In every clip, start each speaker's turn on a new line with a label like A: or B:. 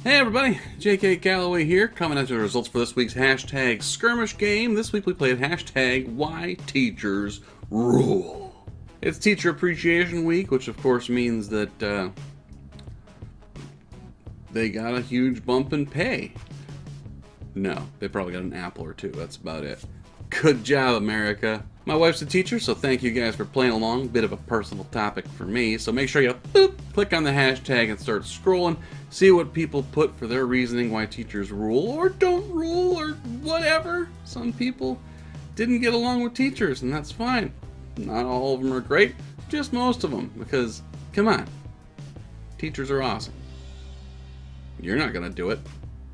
A: Hey everybody, JK Calloway here, coming out to the results for this week's hashtag Skirmish game. This week we played hashtag WhyTeachersRULE. It's Teacher Appreciation Week, which of course means that they got a huge bump in pay. No, they probably got an apple or two, that's about it. Good job, America. My wife's a teacher, so thank you guys for playing along. Bit of a personal topic for me, so make sure you click on the hashtag and start scrolling. See what people put for their reasoning why teachers rule or don't rule or whatever. Some people didn't get along with teachers, and that's fine. Not all of them are great, just most of them, because, come on, teachers are awesome. You're not going to do it.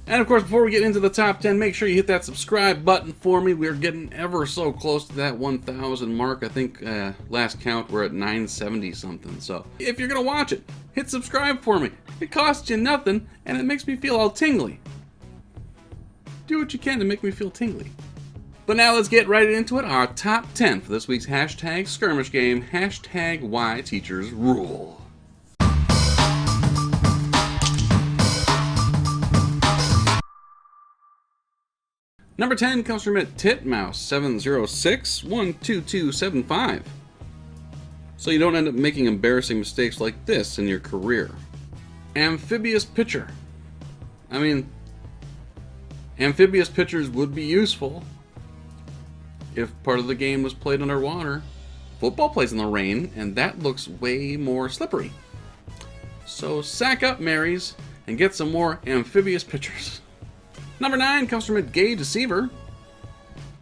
A: And of course, before we get into the top 10, make sure you hit that subscribe button for me. We're getting ever so close to that 1,000 mark. I think last count we're at 970 something. So if you're going to watch it, hit subscribe for me. It costs you nothing, and it makes me feel all tingly. Do what you can to make me feel tingly. But now let's get right into it. Our top 10 for this week's hashtag Skirmish game, hashtag WhyTeachersRULE. Number 10 comes from Titmouse706-12275. So you don't end up making embarrassing mistakes like this in your career. Amphibious pitcher. I mean, amphibious pitchers would be useful if part of the game was played underwater. Football plays in the rain, and that looks way more slippery. So sack up, Marys, and get some more amphibious pitchers. Number 9 comes from Gay Deceiver.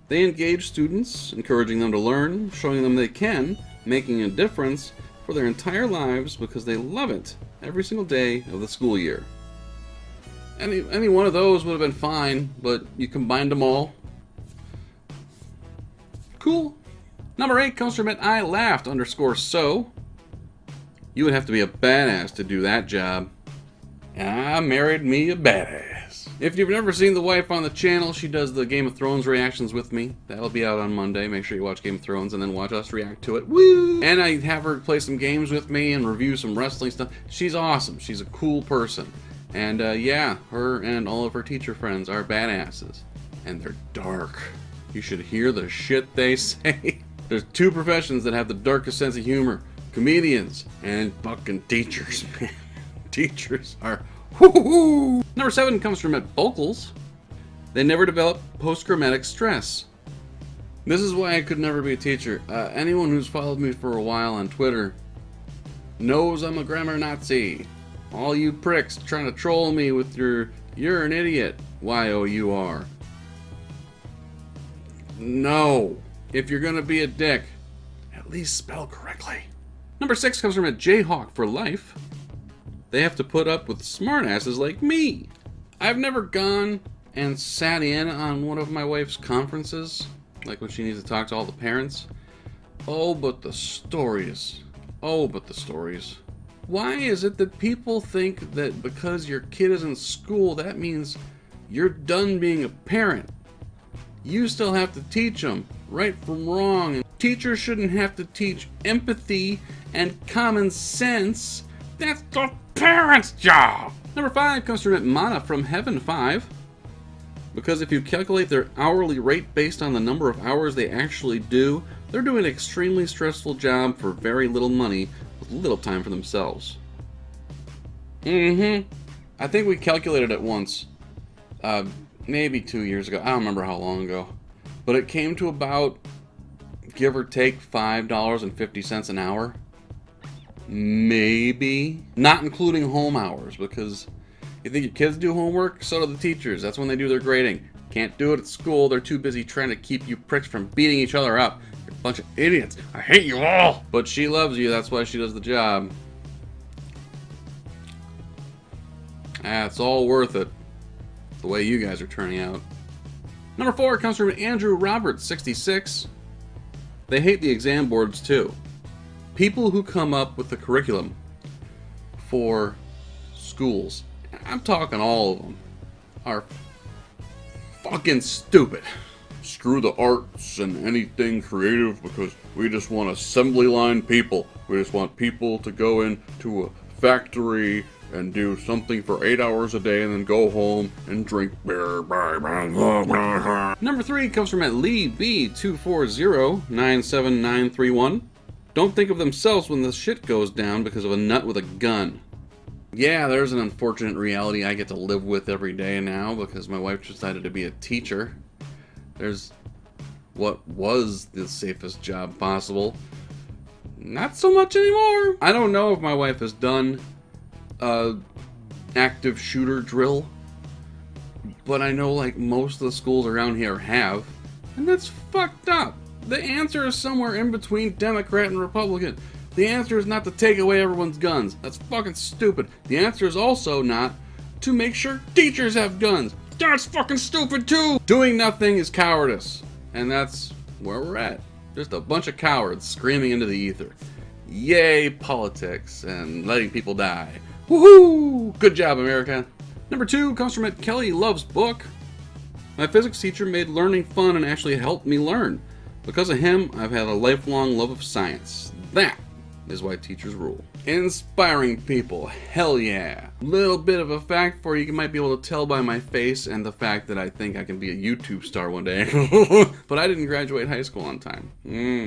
A: They engage students, encouraging them to learn, showing them they can, making a difference for their entire lives because they love it every single day of the school year. Any one of those would have been fine, but you combined them all. Cool. Number 8 comes from @ILaughed_so. You would have to be a badass to do that job. And I married me a badass. If you've never seen the wife on the channel, she does the Game of Thrones reactions with me. That'll be out on Monday. Make sure you watch Game of Thrones and then watch us react to it. Woo! And I have her play some games with me and review some wrestling stuff. She's awesome. She's a cool person. And yeah, her and all of her teacher friends are badasses. And they're dark. You should hear the shit they say. There's two professions that have the darkest sense of humor. Comedians and fucking teachers, man. Teachers are whoo-hoo. Number 7 comes from @Vocals. They never develop post-traumatic stress. This is why I could never be a teacher. Anyone who's followed me for a while on Twitter knows I'm a grammar Nazi. All you pricks trying to troll me with your "you're an idiot" YOUR. No. If you're gonna be a dick, at least spell correctly. Number 6 comes from @Jayhawk for life. They have to put up with smartasses like me. I've never gone and sat in on one of my wife's conferences, like when she needs to talk to all the parents. Oh, but the stories. Oh, but the stories. Why is it that people think that because your kid is in school, that means you're done being a parent? You still have to teach them right from wrong. And teachers shouldn't have to teach empathy and common sense. That's the parents' job! Number 5 comes from Mana from Heaven 5. Because if you calculate their hourly rate based on the number of hours they actually do, they're doing an extremely stressful job for very little money with little time for themselves. I think we calculated it once. Maybe 2 years ago. I don't remember how long ago. But it came to about, give or take, $5.50 an hour. Maybe. Not including home hours, because you think your kids do homework? So do the teachers. That's when they do their grading. Can't do it at school. They're too busy trying to keep you pricks from beating each other up. You're a bunch of idiots. I hate you all. But she loves you. That's why she does the job. It's all worth it. The way you guys are turning out. Number 4 comes from Andrew Roberts, 66. They hate the exam boards too. People who come up with the curriculum for schools, I'm talking all of them, are fucking stupid. Screw the arts and anything creative because we just want assembly line people. We just want people to go into a factory and do something for 8 hours a day and then go home and drink beer. Number 3 comes from at Lee B24097931. Don't think of themselves when the shit goes down because of a nut with a gun. Yeah, there's an unfortunate reality I get to live with every day now because my wife decided to be a teacher. There's what was the safest job possible. Not so much anymore. I don't know if my wife has done a active shooter drill, but I know like most of the schools around here have, and that's fucked up. The answer is somewhere in between Democrat and Republican. The answer is not to take away everyone's guns. That's fucking stupid. The answer is also not to make sure teachers have guns. That's fucking stupid too. Doing nothing is cowardice. And that's where we're at. Just a bunch of cowards screaming into the ether. Yay, politics and letting people die. Woohoo! Good job, America. Number 2 comes from at Kelly Loves Book. My physics teacher made learning fun and actually helped me learn. Because of him, I've had a lifelong love of science. That is why teachers rule. Inspiring people, hell yeah. Little bit of a fact for you, you might be able to tell by my face and the fact that I think I can be a YouTube star one day. But I didn't graduate high school on time.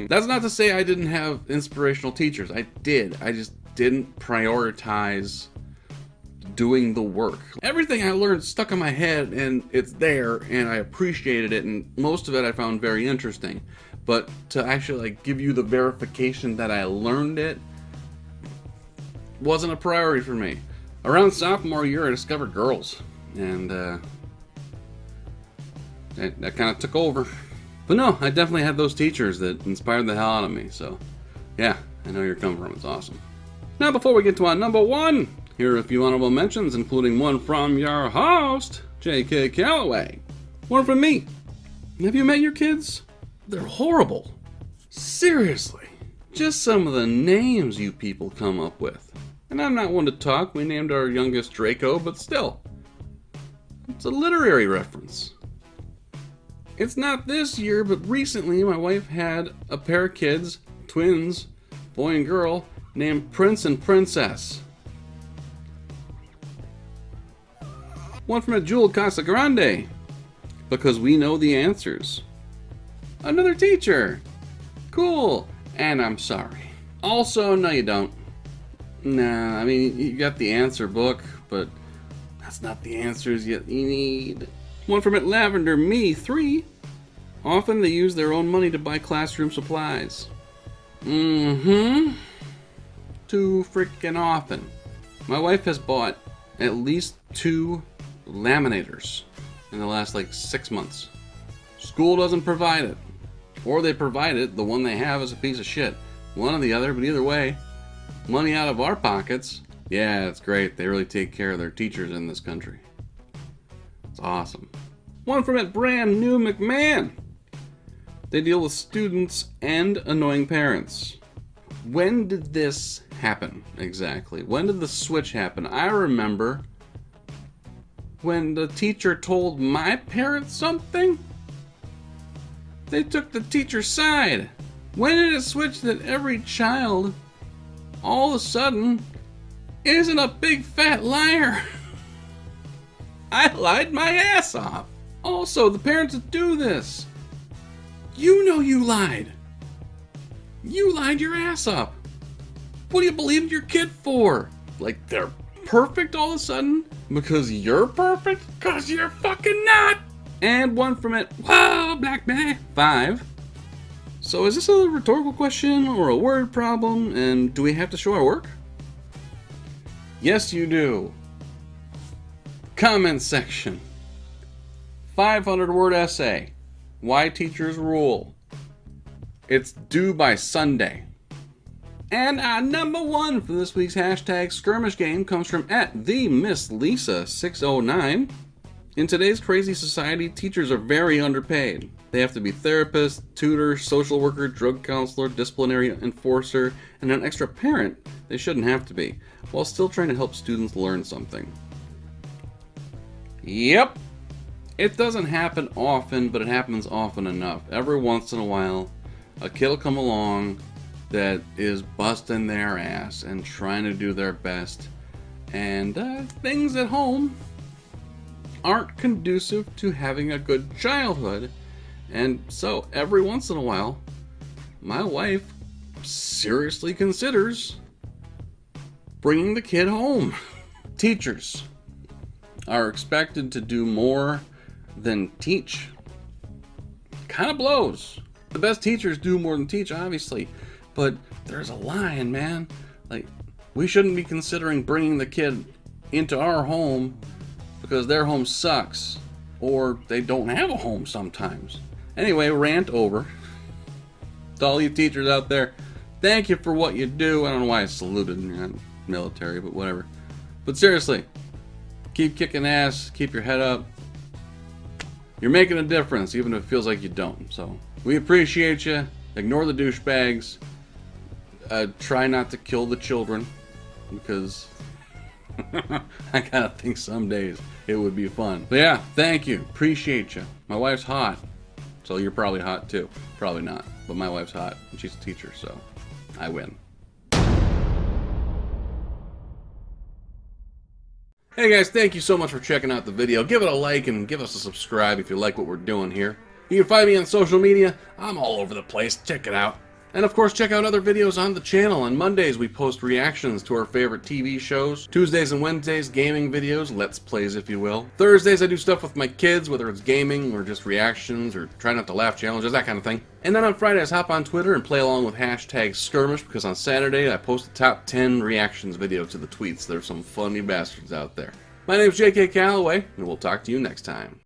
A: That's not to say I didn't have inspirational teachers. I did. I just didn't prioritize doing the work. Everything I learned stuck in my head and it's there and I appreciated it, and most of it I found very interesting. But to actually like give you the verification that I learned it wasn't a priority for me. Around sophomore year I discovered girls, and that kind of took over. But no, I definitely had those teachers that inspired the hell out of me. So yeah, I know where you're coming from. It's awesome. Now before we get to our number 1, here are a few honorable mentions, including one from your host, J.K. Calloway. One from me. Have you met your kids? They're horrible. Seriously. Just some of the names you people come up with. And I'm not one to talk. We named our youngest Draco, but still. It's a literary reference. It's not this year, but recently my wife had a pair of kids, twins, boy and girl, named Prince and Princess. One from a Jewel Casagrande, because we know the answers. Another teacher. Cool. And I'm sorry. Also, no you don't. Nah, I mean, you got the answer book, but that's not the answers you need. One from at Lavender Me 3. Often they use their own money to buy classroom supplies. Too freaking often. My wife has bought at least 2 laminators in the last like 6 months. School doesn't provide it. Or they provide it, the one they have is a piece of shit. One or the other, but either way, money out of our pockets. Yeah, it's great. They really take care of their teachers in this country. It's awesome. One from it, Brand New McMahon. They deal with students and annoying parents. When did this happen exactly? When did the switch happen? I remember when the teacher told my parents something. They took the teacher's side. When did it switch that every child, all of a sudden, isn't a big fat liar? I lied my ass off. Also, the parents that do this, you know you lied. You lied your ass up. What do you believe your kid for? Like they're perfect all of a sudden? Because you're perfect? Because you're fucking not! And one from it, wow, Black Bay 5. So is this a rhetorical question or a word problem? And do we have to show our work? Yes, you do. Comment section. 500-word essay. Why teachers rule. It's due by Sunday. And our number 1 for this week's hashtag skirmish game comes from at the Miss Lisa 609. In today's crazy society, teachers are very underpaid. They have to be therapist, tutor, social worker, drug counselor, disciplinary enforcer, and an extra parent they shouldn't have to be, while still trying to help students learn something. Yep. It doesn't happen often, but it happens often enough. Every once in a while, a kid will come along that is busting their ass and trying to do their best, And things at home aren't conducive to having a good childhood. And so every once in a while, my wife seriously considers bringing the kid home. Teachers are expected to do more than teach. Kind of blows. The best teachers do more than teach, obviously, but there's a line, man. Like, we shouldn't be considering bringing the kid into our home because their home sucks, or they don't have a home sometimes. Anyway, rant over. To all you teachers out there, thank you for what you do. I don't know why I saluted. You're not military, but whatever. But seriously, keep kicking ass, keep your head up. You're making a difference, even if it feels like you don't. So, we appreciate you. Ignore the douchebags. Try not to kill the children, because I kind of think some days it would be fun. But yeah, thank you. Appreciate you. My wife's hot, so you're probably hot too. Probably not, but my wife's hot, and she's a teacher, so I win. Hey guys, thank you so much for checking out the video. Give it a like and give us a subscribe if you like what we're doing here. You can find me on social media. I'm all over the place. Check it out. And of course, check out other videos on the channel. On Mondays, we post reactions to our favorite TV shows. Tuesdays and Wednesdays, gaming videos, let's plays if you will. Thursdays, I do stuff with my kids, whether it's gaming or just reactions or try not to laugh challenges, that kind of thing. And then on Fridays, hop on Twitter and play along with #Skirmish, because on Saturday, I post the top 10 reactions video to the tweets. There's some funny bastards out there. My name's JK Calloway, and we'll talk to you next time.